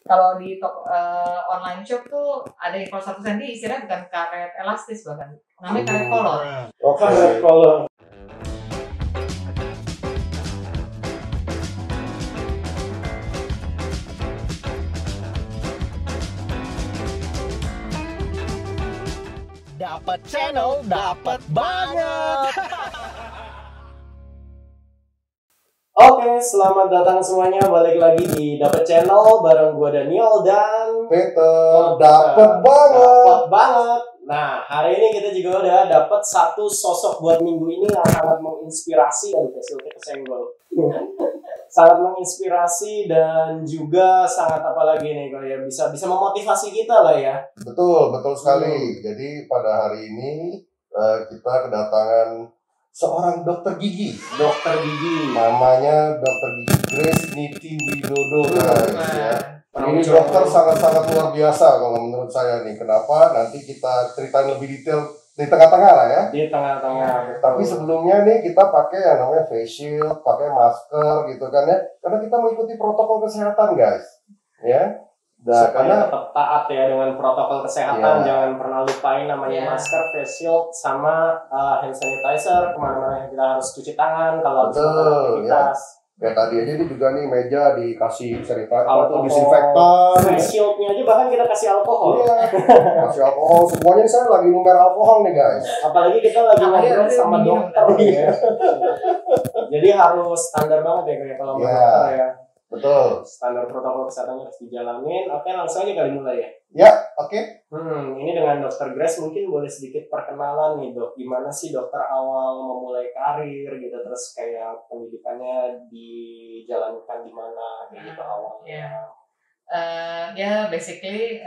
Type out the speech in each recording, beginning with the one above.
Kalau di online shop tuh ada yang kalau 1 senti istilahnya bukan karet elastis bahkan, namanya karet kolor. Oke, karet kolor. Dapat channel, dapat banget. Oke, selamat datang semuanya. Balik lagi di Dapat Channel bareng gua Daniel dan Peter. Dapat banget. Dapat banget. Nah, hari ini kita juga udah dapat satu sosok buat minggu ini yang sangat menginspirasi. Aduh, hasilnya kesenggol. Sangat menginspirasi dan juga sangat apa lagi nih kalau ya bisa memotivasi kita lah ya. Betul sekali. Jadi pada hari ini kita kedatangan seorang dokter gigi. Dokter gigi. Namanya Dokter Gigi Grace Niti Widodo, guys. Ya. Ini Coba. dokter sangat-sangat luar biasa kalau menurut saya nih. Kenapa? Nanti kita ceritain lebih detail di tengah-tengah lah ya. Di tengah-tengah. Tapi sebelumnya nih kita pakai yang namanya face shield, pakai masker gitu kan ya. Karena kita mengikuti protokol kesehatan, guys. Ya. Nah, Supaya tetap taat ya dengan protokol kesehatan, Ya. jangan pernah lupain namanya masker, face shield, sama hand sanitizer. Kemana-mana kita harus cuci tangan kalau harus melakukan aktivitas. Ya tadi aja ini juga nih meja dikasih Alkohol. atau disinfektan. Face shieldnya aja bahkan kita kasih alkohol. Iya. Kasih alkohol. Semuanya ini saya lagi numer alkohol nih, guys. Apalagi kita lagi ngobrol sama minum. dokter ya. Jadi harus standar banget ya kayak kalau sama Iya. dokter ya. Betul. Standar protokol kesehatan harus dijalanin. Oke, langsung aja kali mulai ya. Ya, oke. Ini dengan Dokter Grace mungkin boleh sedikit perkenalan nih dok. Gimana sih dokter awal memulai karir gitu, terus kayak pendidikannya dijalankan di mana kayak gitu awalnya. Ya basically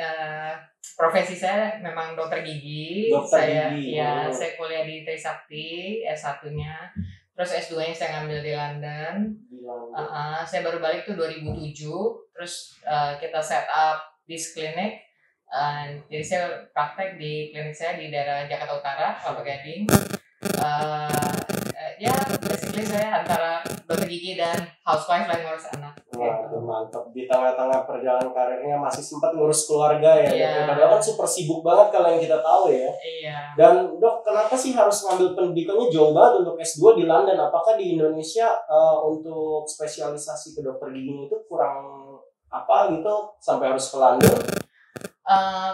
profesi saya memang dokter gigi. Dokter gigi. Saya kuliah di Trisakti S1-nya. Terus S2-nya saya ngambil di London. Saya baru balik tuh 2007. Terus kita set up this clinic. Jadi saya praktek di klinik saya di daerah Jakarta Utara, Kelapa Gading. Ya basically saya antara dokter gigi dan housewife lagi ngurus anak. Waduh, mantap. Di tengah-tengah perjalanan karirnya masih sempat ngurus keluarga ya. Iya. Padahal kan super sibuk banget kalau yang kita tahu ya. Iya. Dan dok, kenapa sih harus ngambil pendidikannya jauh banget untuk S2 di London? Apakah di Indonesia untuk spesialisasi ke dokter giginya itu kurang apa gitu sampai harus ke London?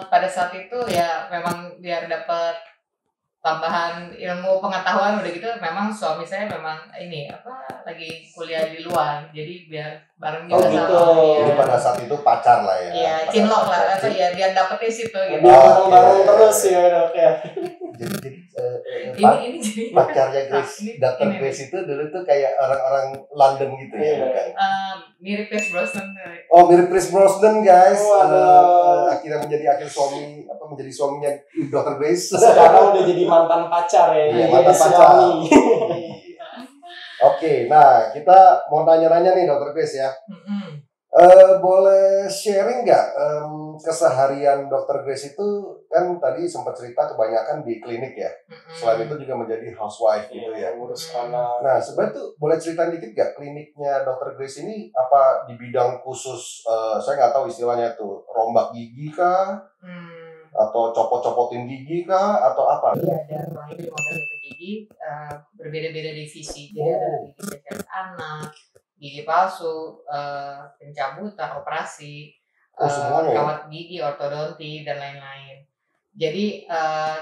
Pada saat itu ya memang biar dapat tambahan ilmu pengetahuan udah gitu, memang suami saya memang lagi kuliah di luar, jadi biar bareng Oh, juga gitu. sama dia. Jadi pada saat itu pacar lah ya. Iya, Pada cinlok saat lah itu. atau ya biar dapetnya situ gitu. Biar Oh, bareng oke. terus ya dok ya. Jadi Ini jadi pacarnya Grace, ini- Dokter ini. Grace itu dulu tuh kayak orang-orang London gitu ya. Iya. bukan? Mirip Pierce Brosnan. Oh, mirip Chris Brosnan, guys. Waduh. Akhirnya menjadi menjadi suaminya Dokter Grace. Sekarang udah jadi mantan pacar ya. Iya, Jadi mantan pacar. suami. Oke, nah kita mau tanya-tanya nih Dokter Grace ya. Boleh sharing nggak keseharian Dokter Grace itu kan tadi sempat cerita kebanyakan di klinik ya. Selain itu juga menjadi housewife gitu ya. Ngurus anak. Nah, sebenarnya tuh boleh ceritain dikit nggak kliniknya Dokter Grace ini apa di bidang khusus? Saya nggak tahu istilahnya tuh rombak gigi kah? Atau copot-copotin gigi kah? Atau apa? Iya, ada kurang lebih 15 dokter gigi, berbeda-beda divisi. Jadi ada gigi spesialis anak, gigi palsu, pencabutan, operasi, Semuanya ya? kawat gigi, ortodonti, dan lain-lain. Jadi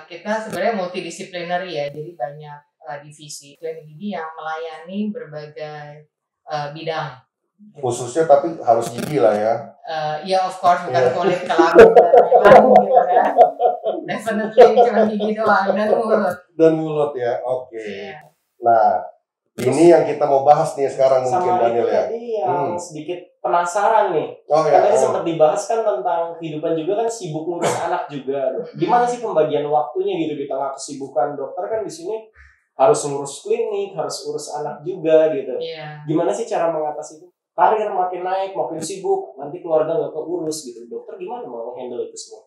kita sebenarnya multidisciplinary ya, jadi banyak divisi klinik gigi yang melayani berbagai bidang. Khususnya tapi harus gigi lah ya. Ya of course bukan Iya. kulit, kelamin dan lain-lain gitu ya. Definitely cuma gigi doang dan mulut. Dan mulut ya, oke. Iya. Nah, ini yang kita mau bahas nih sekarang mungkin Sama itu Daniel ya. tadi yang sedikit penasaran nih. Oh Kan ya. tadi sempat dibahas kan tentang kehidupan juga kan sibuk ngurus anak juga. Gimana sih pembagian waktunya gitu di tengah kesibukan dokter kan di sini harus ngurus klinik, harus urus anak juga gitu. Iya. Gimana sih cara mengatasi itu? Karir makin naik, makin sibuk, nanti keluarga nggak keurus gitu. Dokter gimana mau handle itu semua?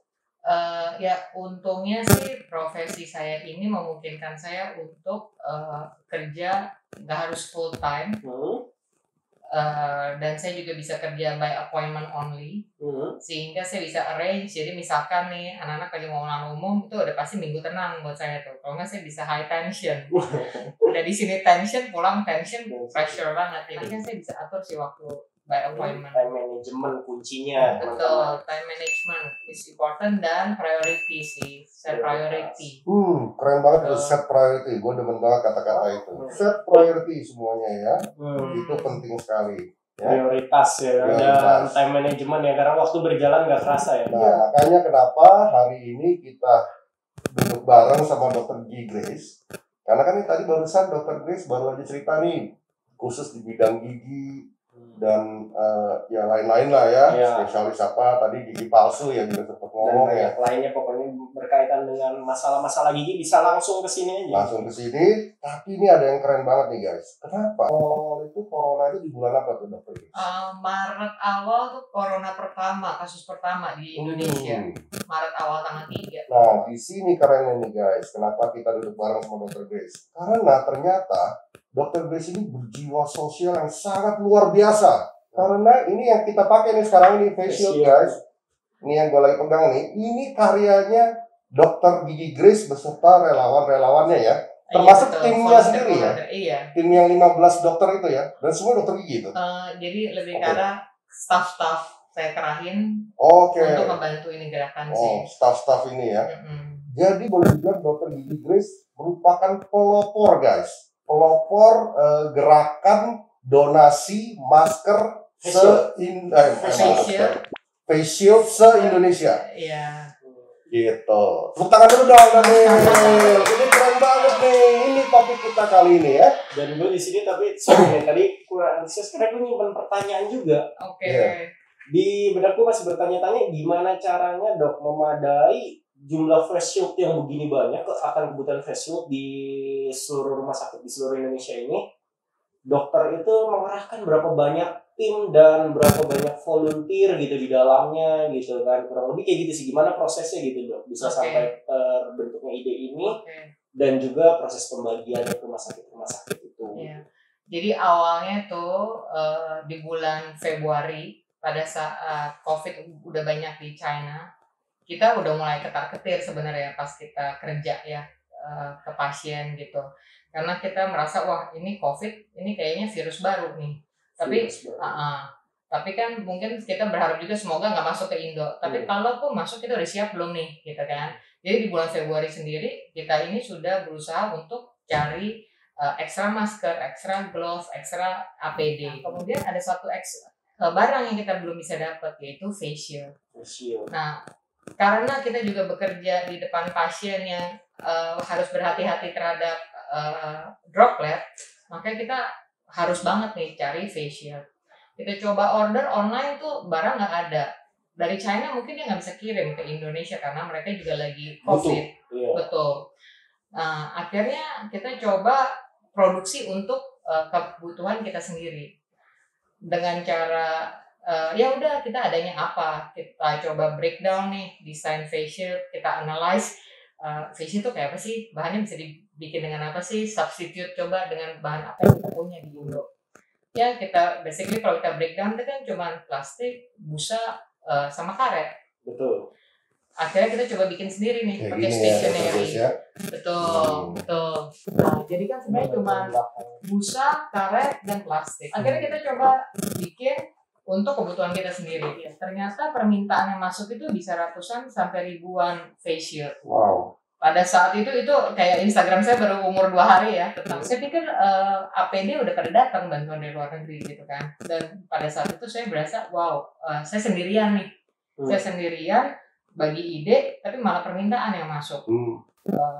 Ya untungnya sih profesi saya ini memungkinkan saya untuk kerja nggak harus full time. dan saya juga bisa kerja by appointment only, sehingga saya bisa arrange. Jadi misalkan nih anak-anak lagi mau ulang umum itu udah pasti minggu tenang buat saya tuh. Kalau nggak saya bisa high tension. Udah di sini tension, pulang tension, pressure banget. Jadi kan saya bisa atur sih waktu by appointment. Time management kuncinya. Betul, time management is important dan priority sih, set priority. Keren banget itu set priority. Gue demen banget kata-kata itu. Set priority semuanya ya. Itu penting sekali. Ya. Prioritas ya. Dan time management ya, karena waktu berjalan nggak kerasa ya. Nah, makanya kenapa hari ini kita duduk bareng sama Dr. G. Grace. Karena kan ini tadi barusan Dr. Grace baru aja cerita nih, khusus di bidang gigi dan yang lain-lain lah ya, spesialis apa tadi gigi palsu ya juga sempat ngomong ya. Lainnya pokoknya berkaitan dengan masalah-masalah gigi bisa langsung ke sini aja. Langsung ke sini, tapi ini ada yang keren banget nih guys. Kenapa? Itu corona itu di bulan apa tuh Dokter? Maret awal tuh corona pertama, kasus pertama di Indonesia. Maret awal tanggal 3. Nah, di sini kerennya nih guys. Kenapa kita duduk bareng sama Dr. Grace? Karena ternyata Dr. Grace ini berjiwa sosial yang sangat luar biasa. Karena ini yang kita pakai nih sekarang ini face shield guys. Ini yang gue lagi pegang nih. Ini karyanya Dr. Gigi Grace beserta relawan-relawannya ya. Termasuk timnya sendiri ya. Iya. Tim yang 15 dokter itu ya. Dan semua dokter gigi itu. Jadi lebih karena staff-staff saya kerahin untuk membantu ini gerakan sih. Staff-staff ini ya. Jadi boleh dibilang Dr. Gigi Grace merupakan pelopor guys. Pelopor gerakan donasi masker face shield se-Indonesia. Iya. Gitu. Tepuk tangan dulu dong Daniel. Ini keren banget nih. Ini topik kita kali ini ya. Dan gue di sini tapi sorry tadi kurang antusias karena gue nyimpen pertanyaan juga. Oke. Di benakku masih bertanya-tanya gimana caranya Dok memadai jumlah face shield yang begini banyak akan kebutuhan face shield di seluruh rumah sakit di seluruh Indonesia ini. Dokter itu mengerahkan berapa banyak tim dan berapa banyak volunteer gitu di dalamnya gitu kan, kurang lebih kayak gitu sih. Gimana prosesnya gitu Dok bisa sampai terbentuknya ide ini dan juga proses pembagian ke rumah sakit itu. Jadi awalnya tuh di bulan Februari pada saat COVID udah banyak di China, kita udah mulai ketar-ketir sebenarnya pas kita kerja ya ke pasien gitu. Karena kita merasa wah ini COVID ini kayaknya virus baru nih. Tapi kan mungkin kita berharap juga semoga nggak masuk ke Indo. Tapi kalaupun masuk kita udah siap belum nih gitu kan. Jadi di bulan Februari sendiri kita ini sudah berusaha untuk cari ekstra masker, ekstra glove, ekstra APD. Kemudian ada satu barang yang kita belum bisa dapat yaitu face shield. Nah, karena kita juga bekerja di depan pasien yang harus berhati-hati terhadap droplet, makanya kita harus banget nih cari face shield. Kita coba order online tuh barang nggak ada. Dari China mungkin dia nggak bisa kirim ke Indonesia karena mereka juga lagi COVID. Betul. Nah, akhirnya kita coba produksi untuk kebutuhan kita sendiri. Dengan cara ya udah kita adanya apa, kita coba breakdown nih desain face shield, kita analyze face shield itu kayak apa sih, bahannya bisa dibikin dengan apa sih, substitute coba dengan bahan apa yang kita punya di Indo. Ya kita basically kalau kita breakdown itu kan cuma plastik, busa sama karet. Betul. Akhirnya kita coba bikin sendiri nih pakai stationery. Betul. Nah, jadi kan sebenarnya cuma busa, karet, dan plastik. Akhirnya kita coba bikin untuk kebutuhan kita sendiri. Ternyata permintaan yang masuk itu bisa ratusan sampai ribuan face shield. Wow. Pada saat itu kayak Instagram saya baru umur 2 hari ya. Saya pikir APD udah pada datang bantuan dari luar negeri gitu kan. Dan pada saat itu saya berasa wow, saya sendirian nih. Saya sendirian bagi ide, tapi malah permintaan yang masuk.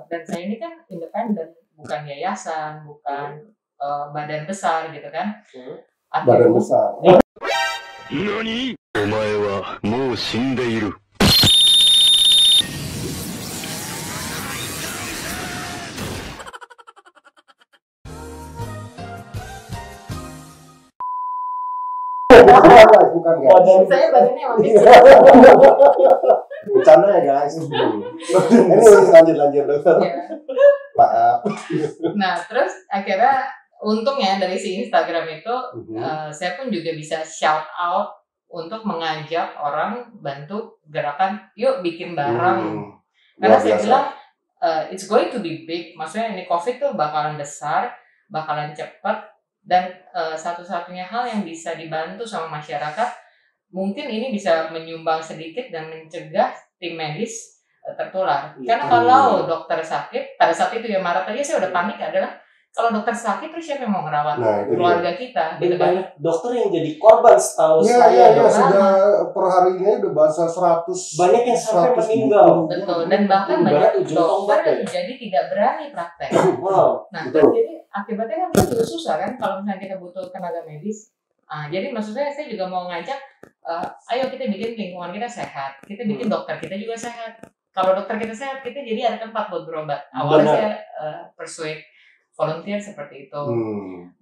Dan saya ini kan independen, bukan yayasan, bukan badan besar gitu kan. Badan besar. Nani? Omae wa mou shindeiru. Bukan guys. Saya badannya emang gitu. Bercanda ya guys. Ini lanjut dokter. Ya. Maaf. Nah terus akhirnya untungnya dari si Instagram itu saya pun juga bisa shout out untuk mengajak orang bantu gerakan yuk bikin bareng. Karena saya bilang it's going to be big, maksudnya ini COVID tuh bakalan besar, bakalan cepat, dan satu-satunya hal yang bisa dibantu sama masyarakat mungkin ini bisa menyumbang sedikit dan mencegah tim medis tertular. Karena kalau dokter sakit, pada saat itu ya Maret aja saya udah panik adalah kalau dokter sakit terus siapa yang mau ngerawat keluarga kita? Dan banyak dokter yang jadi korban setahu saya. Iya, sudah per hari ini udah bahasa 100. Banyak yang sampai meninggal. Betul, dan bahkan banyak dokter jadi tidak berani praktek. Nah, terus jadi akibatnya kan kita juga susah kan kalau misalnya kita butuh tenaga medis. Jadi maksud saya juga mau ngajak, ayo kita bikin lingkungan kita sehat, kita bikin dokter kita juga sehat. Kalau dokter kita sehat, kita jadi ada tempat buat berobat. Awalnya saya persuade volunteer seperti itu.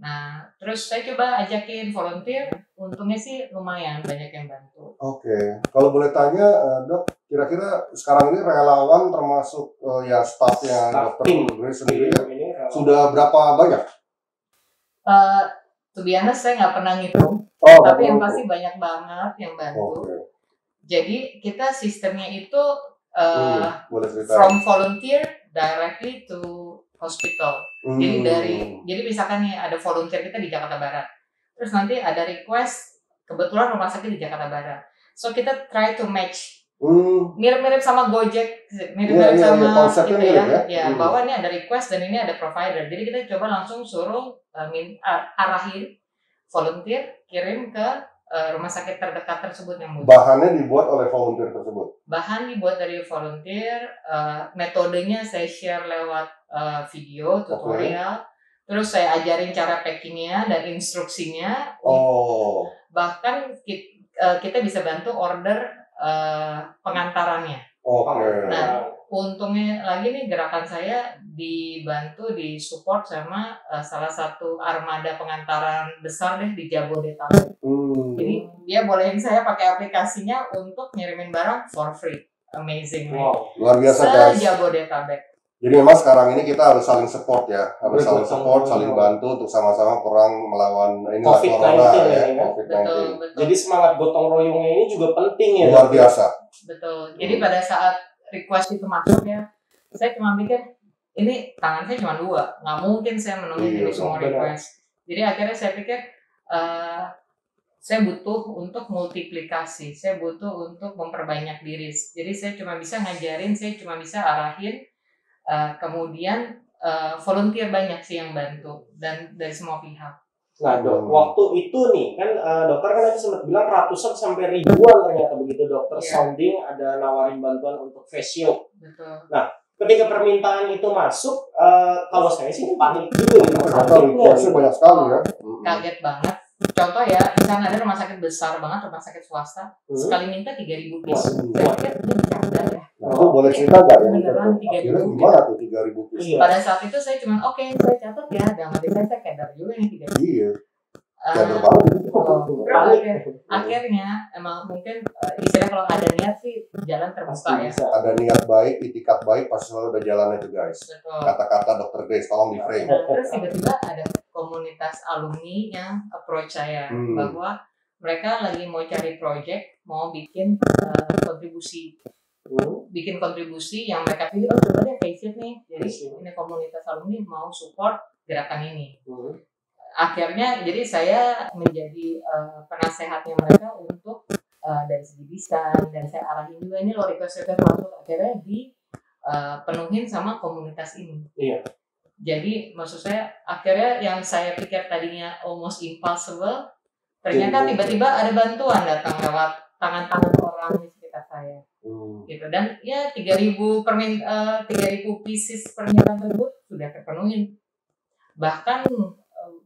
Nah, terus saya coba ajakin volunteer, untungnya sih lumayan banyak yang bantu. Oke. Kalau boleh tanya, Dok, kira-kira sekarang ini relawan termasuk ya staffnya Dokter Grace sendiri sudah berapa banyak? To be honest, saya nggak pernah ngitung, tapi yang pasti banyak banget yang bantu. Jadi kita sistemnya itu from volunteer directly to hospital. Jadi misalkan nih ada volunteer kita di Jakarta Barat, terus nanti ada request kebetulan rumah sakit di Jakarta Barat, so kita try to match, mirip-mirip sama Gojek, mirip-mirip sama gitu ya, bahwa ini ada request dan ini ada provider, jadi kita coba langsung suruh arahin volunteer kirim ke rumah sakit terdekat tersebut yang butuh. Bahannya dibuat oleh volunteer tersebut? Bahan dibuat dari volunteer, metodenya saya share lewat video, tutorial, terus saya ajarin cara packingnya dan instruksinya. Bahkan kita bisa bantu order pengantarannya. Nah, untungnya lagi nih gerakan saya dibantu, disupport sama salah satu armada pengantaran besar deh di Jabodetabek. Jadi dia bolehin saya pakai aplikasinya untuk ngirimin barang for free. Amazing. Luar biasa guys. Se-Jabodetabek. Jadi memang sekarang ini kita harus saling support ya, harus saling support, saling bantu untuk sama-sama perang melawan COVID-19 ya. Betul. Jadi semangat gotong royongnya ini juga penting ya. Luar biasa. Betul. Jadi pada saat request itu masuk ya, saya cuma mikir ini tangan saya cuma 2, nggak mungkin saya memenuhi semua request. Jadi akhirnya saya pikir saya butuh untuk multiplikasi, saya butuh untuk memperbanyak diri. Jadi saya cuma bisa ngajarin, saya cuma bisa arahin, kemudian volunteer banyak sih yang bantu dan dari semua pihak. Nah dok, waktu itu nih kan dokter kan tadi sempat bilang ratusan sampai ribuan ternyata begitu dokter sounding ada nawarin bantuan untuk face shield. Betul. Nah ketika permintaan itu masuk, kalau saya sih panik juga. Banyak sekali ya. Kaget banget. Contoh ya, misalnya ada rumah sakit besar banget, rumah sakit swasta, sekali minta 3.000 piece. Saya pikir ini bercanda ya. Itu boleh cerita nggak ya? Beneran 3.000. Gimana tuh 3.000 piece? Pada saat itu saya cuma saya catat ya, dalam hati saya kedar juga nih 3.000. Iya. Kedar banget. Akhirnya emang mungkin istilahnya kalau ada niat sih jalan terbuka ya. Ada niat baik, itikat baik, pasti selalu ada jalannya tuh guys. Betul. Kata-kata Dr. Grace tolong di frame. Terus tiba-tiba ada komunitas alumni yang approach saya bahwa mereka lagi mau cari project, mau bikin kontribusi. Bikin kontribusi yang mereka pilih, coba deh face it nih. Jadi ini komunitas alumni mau support gerakan ini. Akhirnya jadi saya menjadi penasehatnya mereka untuk dari segi desain, dan saya arahin juga ini loh request masuk, akhirnya dipenuhin sama komunitas ini. Iya. Jadi maksud saya akhirnya yang saya pikir tadinya almost impossible, ternyata tiba-tiba ada bantuan datang lewat tangan-tangan orang di sekitar saya. Gitu. Dan ya 3.000 pieces permintaan tersebut sudah terpenuhi. Bahkan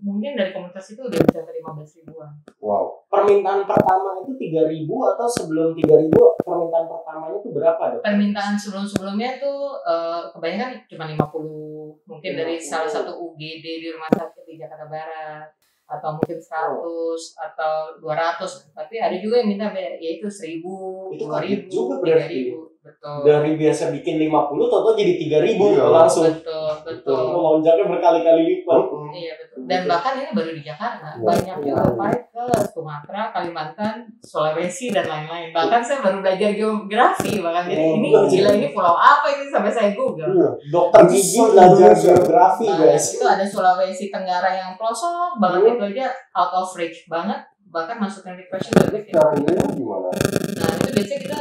mungkin dari komunitas itu udah bisa ke 15 ribuan. Wow. Permintaan pertama itu 3.000 atau sebelum 3.000 permintaan pertamanya itu berapa dok? Permintaan sebelum-sebelumnya tuh kebanyakan cuma 50, mungkin dari salah satu UGD di rumah sakit di Jakarta Barat, atau mungkin 100 atau 200, tapi ada juga yang minta yaitu 1.000, 2.000, 3.000. Betul. Dari biasa bikin 50 total jadi 3.000 langsung. Betul. Lonjaknya berkali-kali lipat. Iya betul. Dan bahkan ini baru di Jakarta, banyak juga fight ke Sumatera, Kalimantan, Sulawesi dan lain-lain. Bahkan saya baru belajar geografi bahkan. Jadi ini gila, ini pulau apa ini sampai saya Google. Dokter gigi belajar geografi guys. Itu ada Sulawesi Tenggara yang pelosok banget, itu aja out of reach banget. Bahkan masukin request juga gitu. Gimana? Nah itu biasanya kita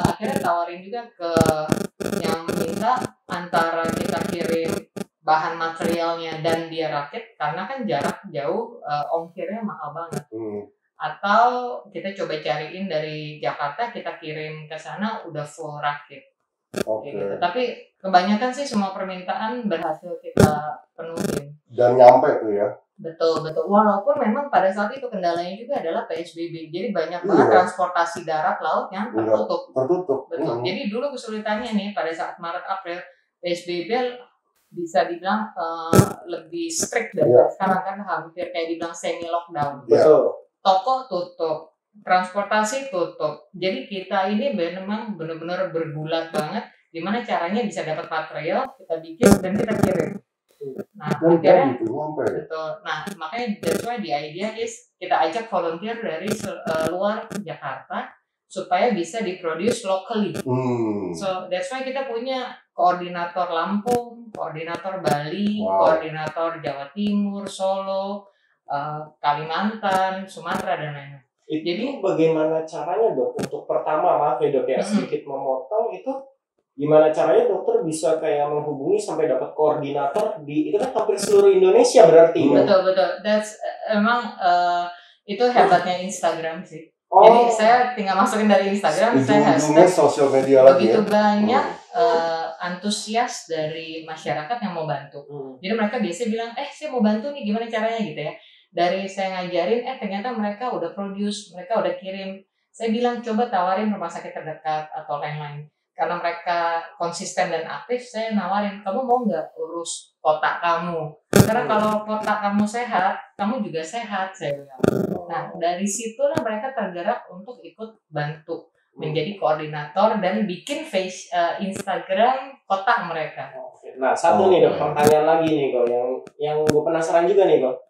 akhirnya tawarin juga ke yang minta, antara kita kirim bahan materialnya dan dia rakit karena kan jarak jauh, ongkirnya mahal banget. Atau kita coba cariin dari Jakarta, kita kirim ke sana udah full rakit. Gitu. Tapi kebanyakan sih semua permintaan berhasil kita penuhin. Dan nyampe tuh ya. Betul. Walaupun memang pada saat itu kendalanya juga adalah PSBB. Jadi banyak banget transportasi darat laut yang tertutup. Betul. Jadi dulu kesulitannya nih pada saat Maret April PSBB bisa dibilang lebih strict dari sekarang, kan hampir kayak dibilang semi lockdown. Betul. Toko tutup, transportasi tutup. Jadi kita ini memang benar-benar bergulat banget gimana caranya bisa dapat material, kita bikin dan kita kirim. Nah, akhirnya betul. Nah, makanya that's why the idea is kita ajak volunteer dari luar Jakarta supaya bisa diproduce locally. So that's why kita punya koordinator Lampung, koordinator Bali, koordinator Jawa Timur, Solo, Kalimantan, Sumatera dan lain-lain. Jadi bagaimana caranya dok untuk pertama, maaf ya dok ya sedikit memotong, itu gimana caranya dokter bisa kayak menghubungi sampai dapat koordinator di itu kan hampir seluruh Indonesia berarti. Betul. That's emang itu hebatnya Instagram sih. Jadi saya tinggal masukin dari Instagram, saya hashtag sosial media lagi. Begitu banyak antusias dari masyarakat yang mau bantu. Jadi mereka biasanya bilang, saya mau bantu nih, gimana caranya gitu ya. Dari saya ngajarin, ternyata mereka udah produce, mereka udah kirim. Saya bilang coba tawarin rumah sakit terdekat atau lain-lain. Karena mereka konsisten dan aktif, saya nawarin, kamu mau nggak urus kotak kamu? Karena kalau kotak kamu sehat, kamu juga sehat, saya bilang. Nah, dari situlah mereka tergerak untuk ikut bantu menjadi koordinator dan bikin Instagram kotak mereka. Nah, satu nih dok, pertanyaan lagi nih kok, yang gue penasaran juga nih kok.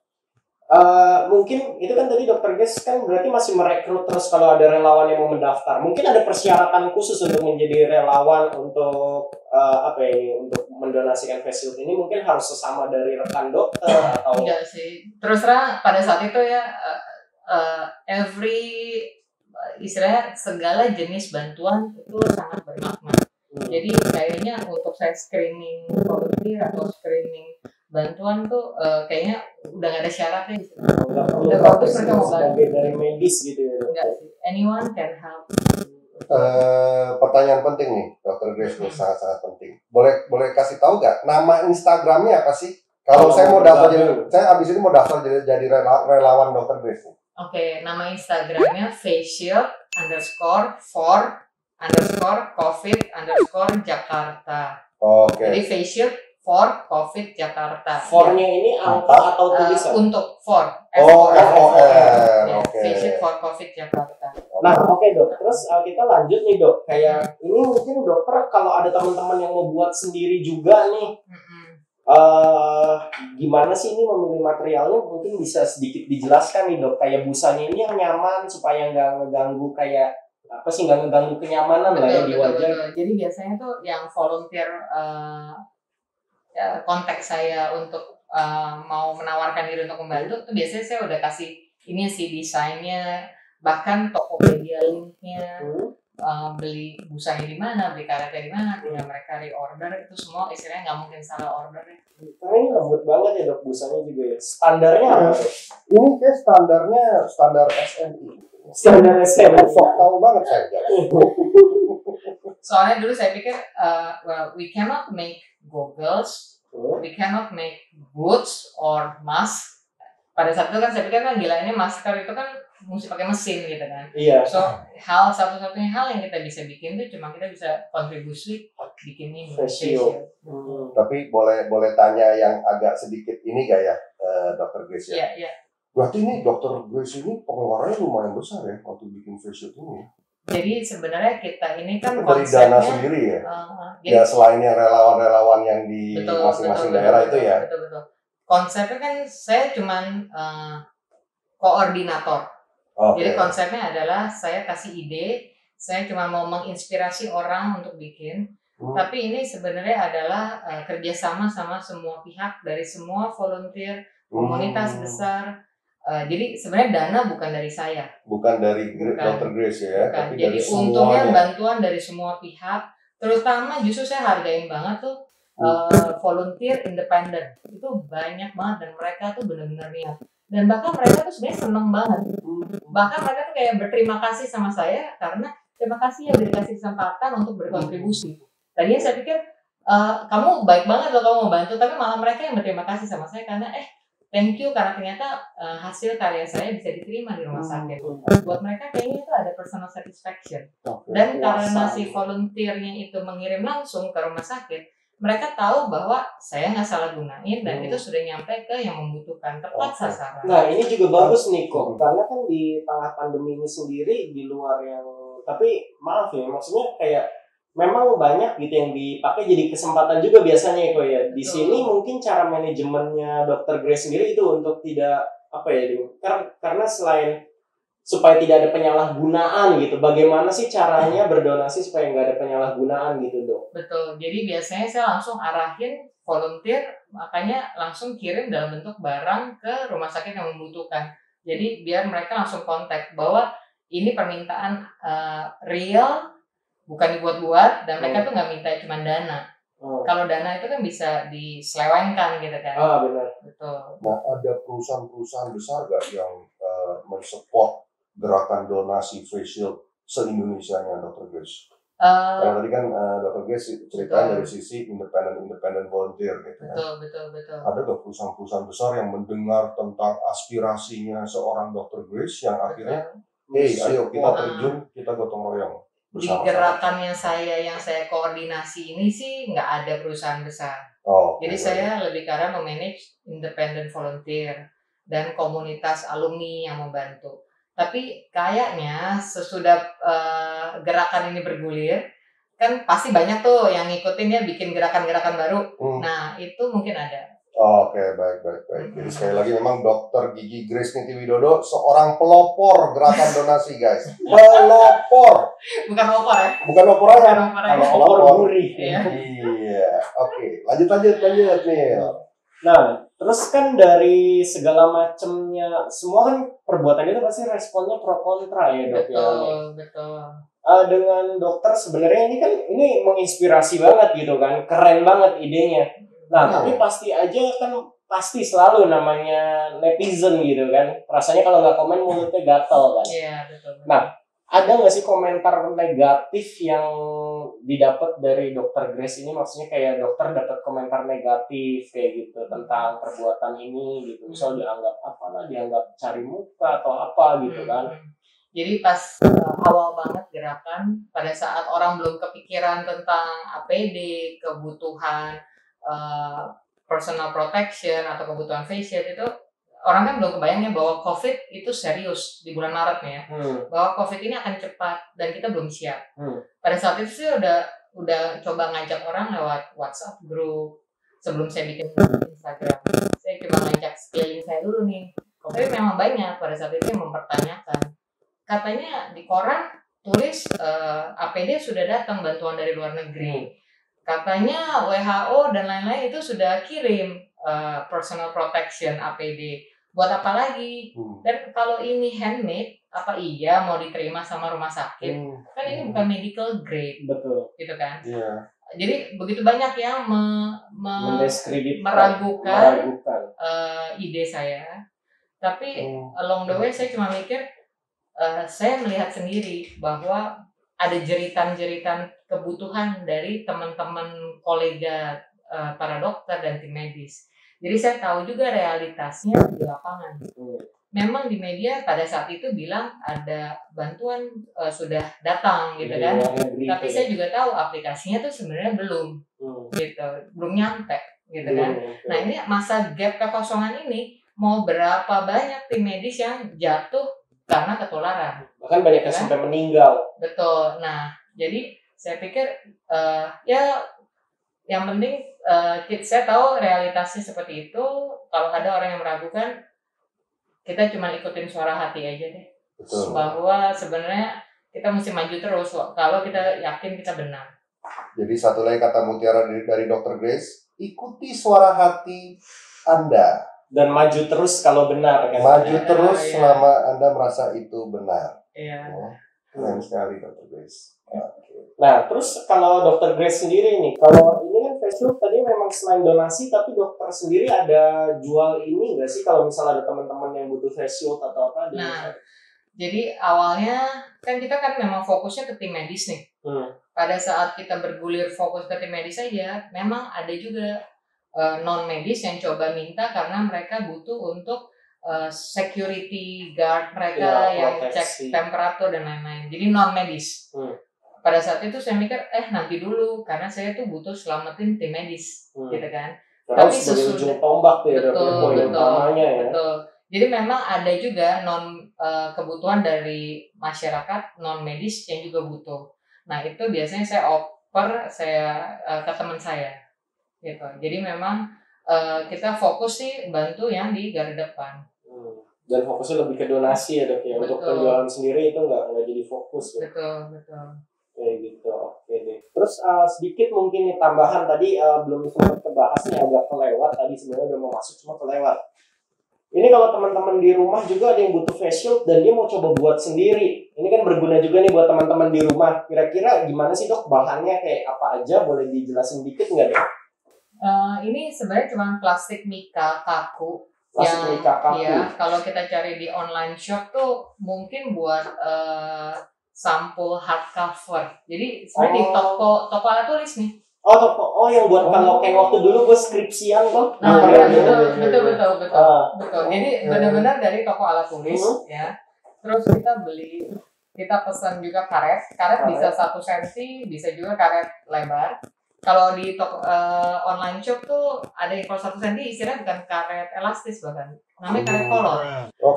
Mungkin itu kan tadi dokter Ges kan berarti masih merekrut terus kalau ada relawan yang mau mendaftar. Mungkin ada persyaratan khusus untuk menjadi relawan untuk untuk mendonasikan face shield ini, mungkin harus sesama dari rekan dokter atau enggak sih. Terus terang pada saat itu ya istilahnya segala jenis bantuan itu sangat bermakna. Jadi kayaknya untuk saya screening volunteer atau screening bantuan tuh kayaknya udah gak ada syaratnya gitu. Udah bagus mereka mau bantu dari medis gitu ya. Enggak sih, anyone can help. Pertanyaan penting nih, Dr. Grace, sangat-sangat penting. Boleh kasih tahu gak nama Instagramnya apa sih? Kalau saya mau daftar saya abis ini mau daftar jadi relawan Dr. Grace. Oke, nama Instagramnya facial_for_covid_Jakarta. Jadi facial for COVID Jakarta. For-nya ini angka atau tulisan? Untuk for. Facial for COVID Jakarta. Nah, oke dok. Terus kita lanjut nih dok. Kayak ini mungkin dokter kalau ada teman-teman yang mau buat sendiri juga nih. Gimana sih ini memilih materialnya? Mungkin bisa sedikit dijelaskan nih dok. Kayak busanya ini yang nyaman supaya nggak ngeganggu nggak ngeganggu kenyamanan lah ya di wajah. Jadi biasanya tuh yang volunteer kontak saya untuk mau menawarkan diri untuk membantu tuh biasanya saya udah kasih ini sih desainnya, bahkan Tokopedia linknya, beli busanya di mana, beli karetnya di mana, tinggal mereka reorder, itu semua istilahnya nggak mungkin salah order ya. Ini lembut banget ya dok, busanya juga ya. Standarnya apa? Ini kayak standar SNI. Standar SNI. Tahu banget saya. Soalnya dulu saya pikir, we cannot make goggles, we cannot make boots or mask. Pada saat itu kan saya pikir kan gila, ini masker itu kan mesti pakai mesin gitu kan. Iya. So satu-satunya hal yang kita bisa bikin itu cuma kita bisa kontribusi bikin ini face shield. Tapi boleh tanya yang agak sedikit ini gak ya, Dr. Grace ya? Iya. Berarti ini Dr. Grace ini pengeluarannya lumayan besar ya waktu bikin face shield ini. Jadi sebenarnya kita ini kan dari dana sendiri ya. Ya selain yang relawan-relawan yang di masing-masing daerah itu ya. Betul. konsepnya kan saya cuman koordinator. Jadi konsepnya adalah saya kasih ide, saya cuma mau menginspirasi orang untuk bikin. Tapi ini sebenarnya adalah kerjasama sama semua pihak dari semua volunteer, komunitas besar. Jadi sebenarnya dana bukan dari saya. Bukan dari Dr. Grace ya, bukan. tapi jadi dari untungnya semuanya. Bantuan dari semua pihak, terutama justru saya hargain banget tuh volunteer independen. Itu banyak banget dan mereka tuh benar-benar niat. Dan bahkan mereka tuh sebenarnya seneng banget. Bahkan mereka tuh kayak berterima kasih sama saya karena terima kasih ya udah dikasih kesempatan untuk berkontribusi. Tadinya saya pikir kamu baik banget loh kamu mau bantu, tapi malah mereka yang berterima kasih sama saya karena thank you karena ternyata hasil karya saya bisa diterima di rumah sakit. Buat mereka kayaknya itu ada personal satisfaction. Dan karena si volunteernya itu mengirim langsung ke rumah sakit, mereka tahu bahwa saya nggak salah gunain dan itu sudah nyampe ke yang membutuhkan, tepat sasaran. Nah ini juga bagus nih kok, karena kan di tengah pandemi ini sendiri di luar yang, tapi maaf ya, maksudnya kayak memang banyak gitu yang dipakai jadi kesempatan juga biasanya kok ya. Di sini mungkin cara manajemennya Dr. Grace sendiri itu untuk tidak apa ya, karena selain supaya tidak ada penyalahgunaan gitu. Bagaimana sih caranya berdonasi supaya nggak ada penyalahgunaan gitu dok? Betul. Jadi biasanya saya langsung arahin volunteer, makanya langsung kirim dalam bentuk barang ke rumah sakit yang membutuhkan. Jadi biar mereka langsung kontak bahwa ini permintaan real, bukan dibuat-buat, dan mereka tuh nggak minta cuma dana. Kalau dana itu kan bisa diselewengkan gitu kan. Benar. Betul. Nah, ada perusahaan-perusahaan besar gak yang mensupport gerakan donasi face shield se-Indonesianya Dr. Grace? Karena tadi kan Dr. Grace ceritanya dari sisi independent volunteer gitu ya. Betul. Ada gak perusahaan-perusahaan besar yang mendengar tentang aspirasinya seorang Dr. Grace yang akhirnya, ayo kita terjun, kita gotong royong bersama-sama. Di gerakan yang saya koordinasi ini sih nggak ada perusahaan besar. Jadi saya lebih karena memanage independent volunteer dan komunitas alumni yang membantu. Tapi kayaknya sesudah gerakan ini bergulir, kan pasti banyak tuh yang ngikutin ya bikin gerakan-gerakan baru. Nah itu mungkin ada. Oke, baik. Jadi sekali lagi memang Dr. Gigi Grace Niti Widodo seorang pelopor gerakan donasi guys. Pelopor. Bukan opor ya? Bukan opor aja. Kalau opor gurih. Iya. Oke, lanjut nih. Nah, terus kan dari segala macamnya, semua kan perbuatan itu pasti responnya pro kontra ya dok. Betul. Dengan dokter sebenarnya ini menginspirasi banget gitu kan, keren banget idenya. Nah, tapi pasti selalu namanya netizen gitu kan, rasanya kalau nggak komen mulutnya gatel kan. Iya betul. Nah, ada nggak sih komentar negatif yang didapat dari Dr. Grace ini? Maksudnya kayak dokter dapat komentar negatif kayak gitu tentang perbuatan ini gitu, misal dianggap cari muka atau apa gitu kan. Jadi pas awal banget gerakan, pada saat orang belum kepikiran tentang APD, kebutuhan personal protection atau kebutuhan face shield, itu orang kan belum kebayangnya bahwa COVID itu serius di bulan Maret nih ya. Bahwa COVID ini akan cepat dan kita belum siap. Pada saat itu sih udah coba ngajak orang lewat WhatsApp group. Sebelum saya bikin Instagram, saya coba ngajak sekeliling saya dulu nih. Tapi memang banyak pada saat itu yang mempertanyakan. Katanya di koran tulis APD sudah datang bantuan dari luar negeri. Katanya WHO dan lain-lain itu sudah kirim personal protection APD. Buat apa lagi? Dan kalau ini handmade, apa iya mau diterima sama rumah sakit? Kan ini bukan medical grade. Betul. Gitu kan? Iya. Jadi begitu banyak yang meragukan ide saya. Tapi along the way saya cuma mikir, saya melihat sendiri bahwa ada jeritan-jeritan kebutuhan dari teman-teman kolega para dokter dan tim medis. Jadi saya tahu juga realitasnya di lapangan. Memang di media pada saat itu bilang ada bantuan sudah datang gitu kan. Tapi saya juga tahu aplikasinya tuh sebenarnya belum gitu, belum nyampe gitu kan. Nah ini masa gap kekosongan ini mau berapa banyak tim medis yang jatuh karena ketularan. Bahkan banyak yang sampai meninggal. Betul. Nah jadi saya pikir ya yang penting saya tahu realitasnya seperti itu. Kalau ada orang yang meragukan, kita cuma ikutin suara hati aja deh. Betul. Bahwa sebenarnya kita mesti maju terus kalau kita yakin kita benar. Jadi satu lagi kata mutiara dari Dr. Grace, ikuti suara hati Anda. Dan maju terus kalau benar kan. Maju terus selama Anda merasa itu benar. Iya. Keren sekali Dr. Grace. Nah, terus kalau Dr. Grace sendiri nih, kalau ini kan Facebook tadi memang selain donasi, tapi dokter sendiri ada jual ini nggak sih kalau misalnya ada teman-teman yang butuh face shield atau apa? Nah, jadi awalnya kan kita kan memang fokusnya ke tim medis nih. Pada saat kita bergulir fokus ke tim medis aja, memang ada juga non medis yang coba minta karena mereka butuh untuk security guard mereka yang cek temperatur dan lain-lain. Jadi non medis. Pada saat itu saya mikir nanti dulu karena saya tuh butuh selamatin tim medis, gitu kan. Tapi sebagai ujung tombak ya, poin utamanya ya. Betul. Jadi memang ada juga kebutuhan dari masyarakat non medis yang juga butuh. Nah itu biasanya saya oper ke teman saya, gitu. Jadi memang kita fokus sih bantu yang di garda depan. Dan fokusnya lebih ke donasi ya dok ya. Untuk penjualan sendiri itu nggak jadi fokus ya. Betul. Kayak gitu, oke deh. Terus sedikit mungkin nih tambahan tadi belum sempat kebahasnya agak kelewat tadi sebenarnya udah mau masuk cuma kelewat. Ini kalau teman-teman di rumah juga ada yang butuh face shield dan dia mau coba buat sendiri. Ini kan berguna juga nih buat teman-teman di rumah. Kira-kira gimana sih dok bahannya kayak apa aja? Boleh dijelasin dikit nggak dok? Ini sebenarnya cuma plastik mika kaku. Iya, kalau kita cari di online shop tuh mungkin buat sampul hardcover. Jadi sebenarnya di toko alat tulis nih. Yang buat kalau kayak waktu dulu gue skripsian kok. Betul. Jadi benar-benar dari toko alat tulis ya. Terus kita pesan juga karet bisa 1 cm, bisa juga karet lebar. Kalau di toko online shop tuh ada yang kalau 1 cm istilahnya bukan karet elastis bahkan, namanya karet kolor.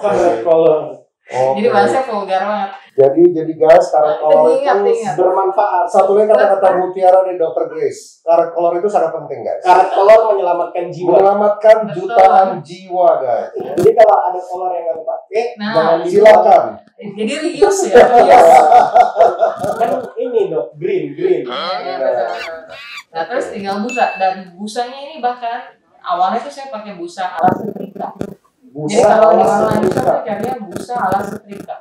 Karet kolor. Jadi bahasanya vulgar banget. Jadi guys, karet kolor itu bermanfaat. Satu lagi kata-kata mutiara dari Dr. Grace. Karet kolor itu sangat penting guys. Karet kolor menyelamatkan jiwa. Menyelamatkan jutaan jiwa guys. Jadi kalau ada kolor yang nggak dipakai, jangan silakan. Jadi reuse ya. Kan ini dok, green. Iya betul. Nah terus tinggal busa, dan busanya ini bahkan awalnya tuh saya pakai busa ala setrika. Jadi kalau di online shop tuh carinya busa ala setrika.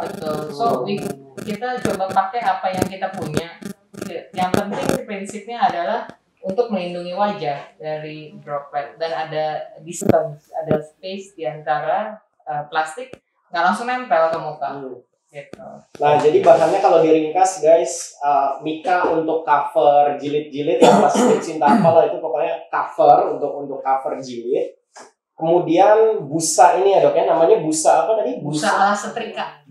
Betul. So kita coba pakai apa yang kita punya. Yang penting prinsipnya adalah untuk melindungi wajah dari droplet dan ada distance, ada space di antara plastik, nggak langsung nempel ke muka. Gitu. Nah, jadi bahannya kalau diringkas guys, mika untuk cover jilid-jilid yang plastik cinta apalah itu pokoknya cover untuk cover jilid. Kemudian busa ini ya dok ya, namanya busa apa tadi? Busa ala setrika.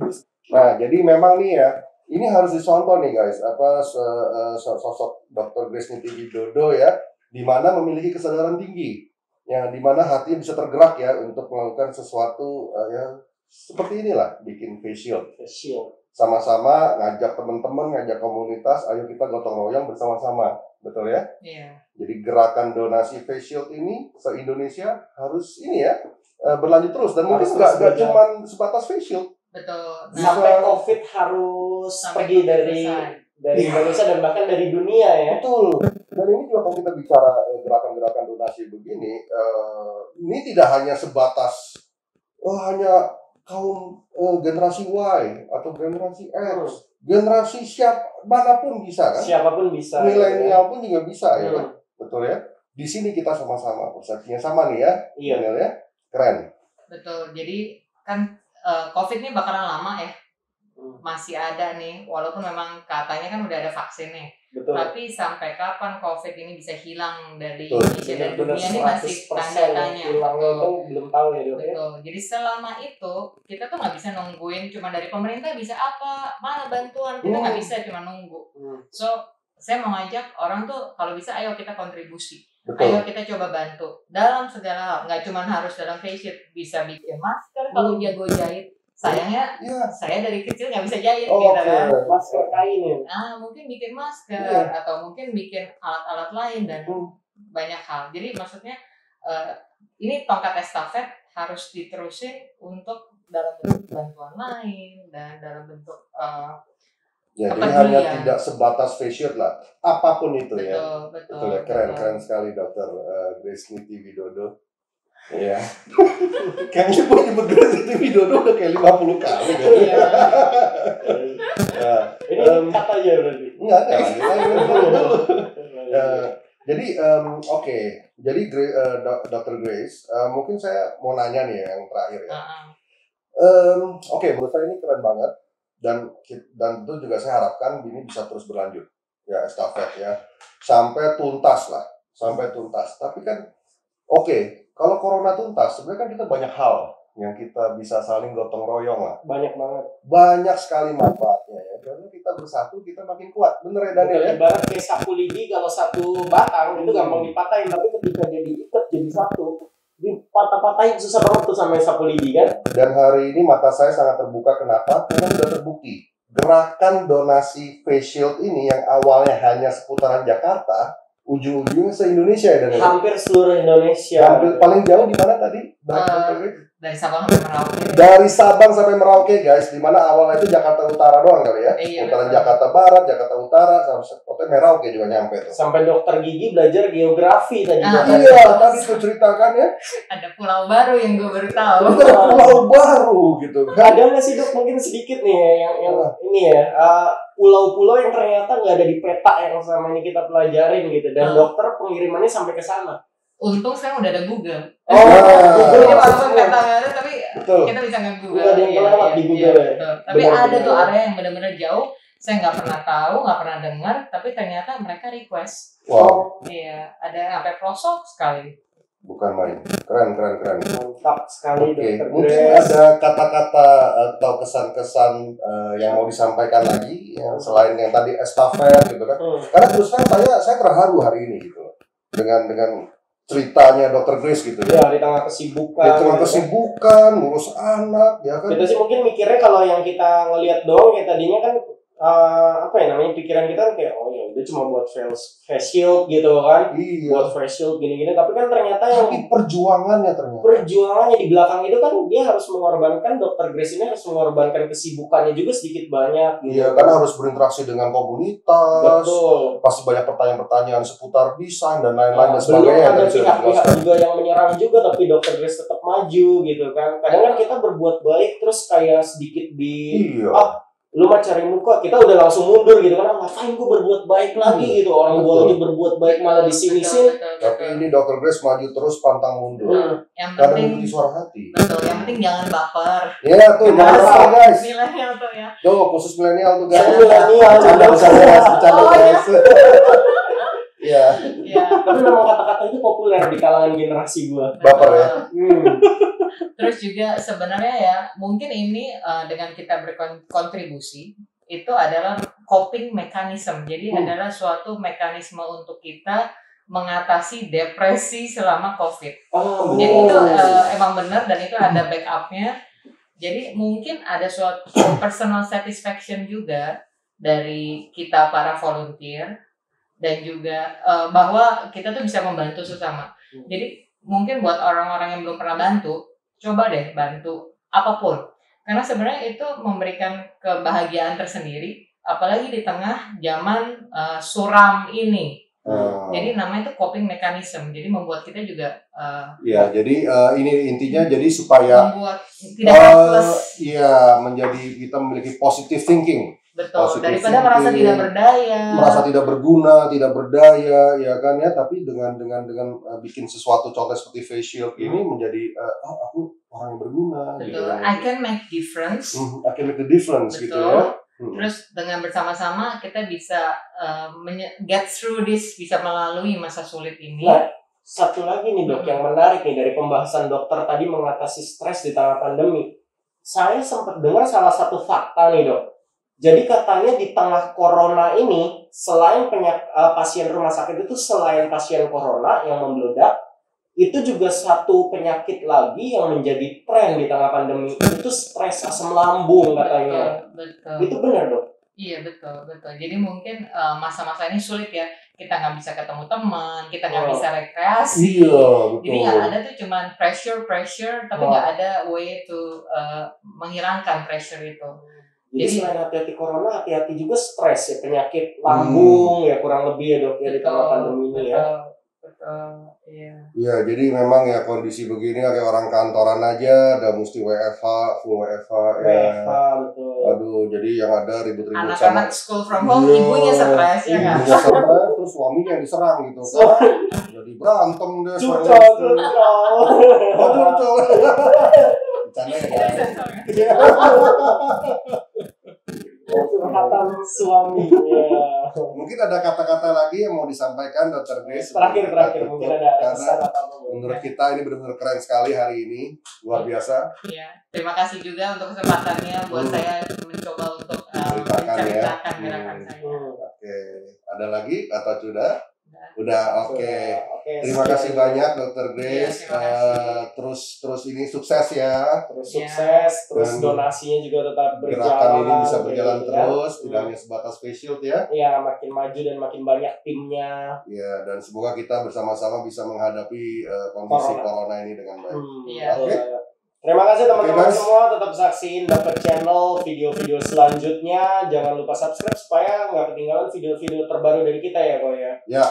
Nah, jadi memang nih ya, ini harus dicontoh nih guys, sosok Dr. Grace Niti Widodo ya, di mana memiliki kesadaran tinggi, yang di mana hati bisa tergerak ya untuk melakukan sesuatu ya. Seperti inilah, bikin face shield. Sama-sama ngajak teman-teman, ngajak komunitas, ayo kita gotong royong bersama-sama. Betul ya? Iya. Jadi gerakan donasi face shield ini se-Indonesia harus ini ya, berlanjut terus. Dan mungkin nggak cuma sebatas face shield. Betul. Sampai COVID harus pergi dari Indonesia dan bahkan dari dunia ya. Betul. Dan ini juga kalau kita bicara gerakan-gerakan donasi begini, ini tidak hanya sebatas hanya kaum generasi Y atau generasi X, generasi manapun bisa kan? Siapapun bisa. Milenial pun juga bisa ya kan? Betul ya? Di sini kita sama-sama, persepsinya sama nih ya. Iya. Ya? Keren. Betul. Jadi kan COVID ini bakalan lama ya. Masih ada nih, walaupun memang katanya kan udah ada vaksin nih. Betul. Tapi sampai kapan COVID ini bisa hilang dari Betul. Indonesia dan dunia ini masih tanda tanya. Belum tahu ya dok. Betul. Jadi selama itu kita tuh nggak bisa nungguin cuma dari pemerintah bisa apa, mana bantuan, kita nggak bisa cuma nunggu. So saya mau ngajak orang tuh kalau bisa ayo kita kontribusi. Betul. Ayo kita coba bantu dalam segala hal, nggak cuma harus dalam face shield, bisa bikin masker kalau jago jahit. Sayangnya Iya. saya dari kecil nggak bisa jahit Oh, gitu oke. kan. Masker kain ya. Mungkin bikin masker Iya. atau mungkin bikin alat-alat lain dan banyak hal. Jadi maksudnya ini tongkat estafet harus diterusin untuk dalam bentuk bantuan lain dan dalam bentuk Ya, jadi kepedulian. hanya tidak sebatas face shield lah, apapun itu ya. Betul Ya, keren sekali Dokter Grace Niti Widodo. Iya. Kayaknya gue nyebut Grace Niti Widodo udah kayak 50 kali kan. Iya. Ini kata aja berarti. Enggak. Jadi oke. Jadi Dr. Grace, mungkin saya mau nanya nih yang terakhir ya. Oke, menurut saya ini keren banget dan tentu juga saya harapkan ini bisa terus berlanjut ya, estafet ya, sampai tuntas. Tapi kan kalau corona tuntas sebenarnya kan kita banyak hal yang kita bisa saling gotong royong lah. Banyak sekali manfaatnya ya. Karena kita bersatu kita makin kuat. Bener ya Daniel ya? Ibarat kayak sapu lidi, kalau satu batang itu gampang dipatahin, tapi ketika jadi ikat jadi satu, dipatah-patahin susah banget tuh sama sapu lidi kan. Dan hari ini mata saya sangat terbuka. Kenapa? Karena sudah terbukti gerakan donasi face shield ini yang awalnya hanya seputaran Jakarta, ujung-ujungnya se-Indonesia ya Daniel? Hampir seluruh Indonesia. Paling jauh di mana tadi? Dari Sabang sampai Merauke. Dari Sabang sampai Merauke guys, dimana awalnya itu Jakarta Utara doang kali ya. Iya, Putaran betul. Jakarta Barat, Jakarta Utara, sampai Merauke juga nyampe tuh. Sampai dokter gigi belajar geografi tadi. Iya, tadi tuh ceritakan ya. Ada pulau baru yang gue baru tahu. Itu ada pulau baru gitu. Ada nggak sih dok, mungkin sedikit nih ya, yang ini ya, pulau-pulau yang ternyata nggak ada di peta yang selama ini kita pelajarin gitu, dan dokter pengirimannya sampai ke sana. Untung sekarang udah ada Google. Google Jadi walaupun peta nggak ada, tapi Betul. kita bisa nge-Google. Ada yang kelewat di Google ya. Betul. Tapi Benar, ada tuh benar. area yang benar-benar jauh. Saya nggak pernah tahu, nggak pernah dengar, tapi ternyata mereka request. Wow, Iya, ada sampai pelosok sekali. bukan main. Keren. Mantap sekali Oke, dokter mungkin Grace. ada kata-kata atau kesan-kesan yang mau disampaikan lagi yang selain yang tadi estafet gitu kan. Karena terus terang saya terharu hari ini gitu dengan ceritanya Dr. Grace gitu ya. Ya, di tengah kesibukan. Di tengah kesibukan, ngurus anak, ya kan. Kita sih mungkin mikirnya kalau yang kita ngelihat doang kayak tadinya kan pikiran kita kan kayak ya udah cuma buat face shield gitu kan. Iya. Buat face shield gini-gini, tapi kan ternyata yang Tapi perjuangannya ternyata. perjuangannya di belakang itu kan dia harus mengorbankan, Dr. Grace ini harus mengorbankan kesibukannya juga sedikit banyak gitu. Iya, kan harus berinteraksi dengan komunitas. Betul. Pasti banyak pertanyaan-pertanyaan seputar desain dan lain-lain dan Belum sebagainya. ada yang bisa pihak-pihak dijelaskan. juga yang menyerang juga, tapi Dr. Grace tetap maju gitu kan. Kadang kan kita berbuat baik terus kayak sedikit Iya. lu mah cari muka, kita udah langsung mundur gitu kan. Ngapain gue berbuat baik lagi gitu, orang gue aja berbuat baik malah di sini sih. Tapi ini Dr. Grace maju terus pantang mundur. Yang Karena penting mengikuti suara hati. betul, yang penting jangan baper. Ya tuh, jangan lupa guys. Milenial tuh ya. Tuh, khusus milenial tuh guys. Saya milenial, Bercanda guys. Oh, Guys. Iya, Iya. tapi memang kata-kata itu populer di kalangan generasi gue. baper ya. Terus juga sebenarnya ya mungkin ini dengan kita berkontribusi itu adalah coping mechanism. Jadi adalah suatu mekanisme untuk kita mengatasi depresi selama COVID. Jadi itu emang benar dan itu ada backupnya. Jadi mungkin ada suatu personal satisfaction juga dari kita para volunteer dan juga bahwa kita tuh bisa membantu sesama. Jadi mungkin buat orang-orang yang belum pernah bantu, coba deh bantu apapun. Karena sebenarnya itu memberikan kebahagiaan tersendiri, apalagi di tengah zaman suram ini. Jadi namanya itu coping mechanism. Jadi membuat kita juga Ya, jadi ini intinya jadi supaya membuat tidak helpless. iya, menjadi kita memiliki positive thinking. Betul. positive Daripada merasa thinking, tidak berdaya. merasa tidak berguna, tidak berdaya, ya kan ya. Tapi dengan bikin sesuatu contoh seperti face shield ini menjadi aku orang yang berguna. Betul. Gitu. I can make difference. I can make the difference. Betul. Gitu ya. Terus dengan bersama-sama kita bisa get through this, bisa melalui masa sulit ini. Nah, satu lagi nih dok yang menarik nih dari pembahasan dokter tadi mengatasi stres di tengah pandemi. Saya sempat dengar salah satu fakta nih dok. Jadi katanya di tengah corona ini, selain pasien rumah sakit itu selain pasien corona yang membludak, itu juga satu penyakit lagi yang menjadi tren di tengah pandemi, itu stres, asam lambung katanya. Betul. Itu benar dong? Iya betul. Jadi mungkin masa-masa ini sulit ya, kita nggak bisa ketemu teman, kita nggak bisa rekreasi. Iya, betul. Jadi yang ada tuh cuman pressure, tapi nggak ada way to menghilangkan pressure itu. Jadi selain hati-hati corona, hati-hati juga stres ya, penyakit lambung ya kurang lebih ya dok ya di tengah pandemi ini ya. Betul, iya. Iya, jadi memang ya kondisi begini kayak orang kantoran aja, udah mesti WFH, full WFH ya. WFH, betul. Aduh, jadi yang ada ribut-ribut Anak-anak school from home, ibunya stres ya kan? Ibunya stres, terus suaminya yang diserang gitu kan. Jadi berantem deh. Curcol. Bercanda ya. Curhatan suami ya. Mungkin ada kata-kata lagi yang mau disampaikan Dr. Grace. Terakhir mungkin ada pesan apa? Menurut kita ini benar-benar keren sekali hari ini, luar biasa. Iya, terima kasih juga untuk kesempatannya buat saya mencoba untuk menceritakan gerakan saya. Oke, ada lagi atau sudah? Udah, oke. Terima kasih banyak Dr. Grace. Terus ini sukses ya. Terus donasinya juga tetap berjalan. Gerakan ini bisa berjalan terus, tidak hanya sebatas face shield ya. Iya, makin maju dan makin banyak timnya. Ya, dan semoga kita bersama-sama bisa menghadapi kondisi corona ini dengan baik. Oke. Terima kasih teman-teman semua, tetap saksiin Dapat Channel video-video selanjutnya. Jangan lupa subscribe supaya nggak ketinggalan video-video terbaru dari kita ya, Ko ya. Ya.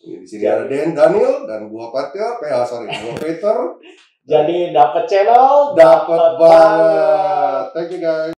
Di sini ada Daniel dan gua Peter. Jadi Dapat Channel, dapat banget. Thank you guys.